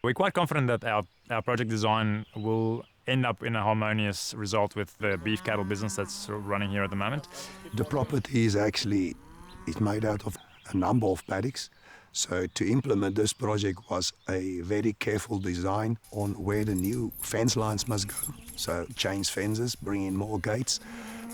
We're quite confident that our project design will end up in a harmonious result with the beef cattle business that's sort of running here at the moment. The property is made out of a number of paddocks. So to implement this project was a very careful design on where the new fence lines must go. So change fences, bring in more gates,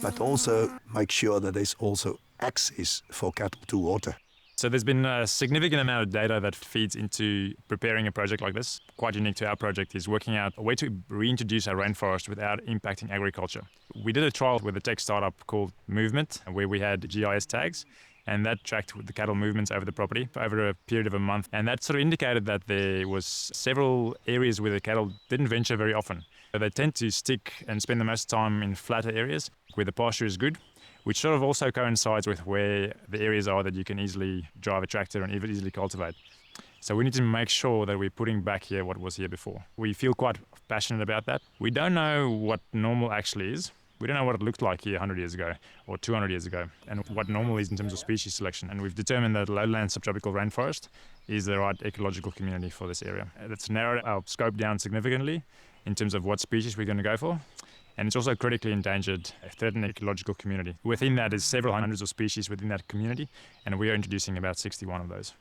but also make sure that there's also access for cattle to water. So there's been a significant amount of data that feeds into preparing a project like this. Quite unique to our project is working out a way to reintroduce our rainforest without impacting agriculture. We did a trial with a tech startup called Movement, where we had GIS tags, and that tracked the cattle movements over the property over a period of a month. And that sort of indicated that there was several areas where the cattle didn't venture very often. They tend to stick and spend the most time in flatter areas where the pasture is good, which sort of also coincides with where the areas are that you can easily drive a tractor and even easily cultivate. So we need to make sure that we're putting back here what was here before. We feel quite passionate about that. We don't know what normal actually is. We don't know what it looked like here 100 years ago or 200 years ago and what normal is in terms of species selection. And we've determined that lowland subtropical rainforest is the right ecological community for this area. That's narrowed our scope down significantly in terms of what species we're going to go for. And it's also a critically endangered, threatened ecological community. Within that is several hundreds of species within that community, and we are introducing about 61 of those.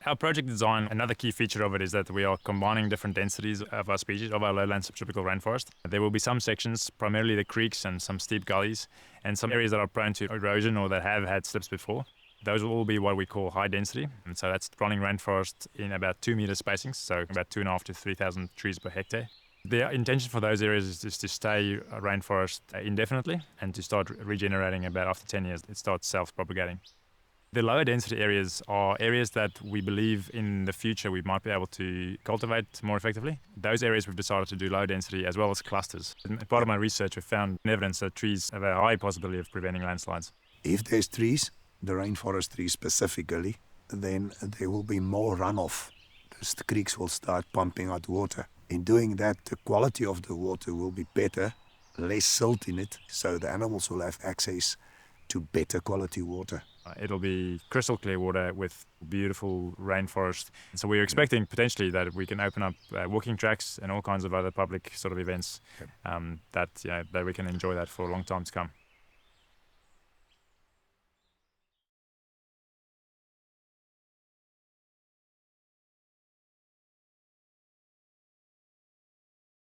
Our project design, another key feature of it is that we are combining different densities of our species, of our lowland subtropical rainforest. There will be some sections, primarily the creeks and some steep gullies, and some areas that are prone to erosion or that have had slips before. Those will all be what we call high density, and so that's running rainforest in about 2 meter spacings, so about 2,500 to 3,000 trees per hectare. The intention for those areas is just to stay a rainforest indefinitely and to start regenerating about after 10 years. It starts self-propagating. The lower density areas are areas that we believe in the future we might be able to cultivate more effectively. Those areas we've decided to do low density as well as clusters. As part of my research, we've found evidence that trees have a high possibility of preventing landslides. If there's trees, the rainforest trees specifically, then there will be more runoff. The creeks will start pumping out water. In doing that, the quality of the water will be better, less silt in it, so the animals will have access to better quality water. It'll be crystal clear water with beautiful rainforest. So we're expecting potentially that we can open up walking tracks and all kinds of other public sort of events that we can enjoy that for a long time to come.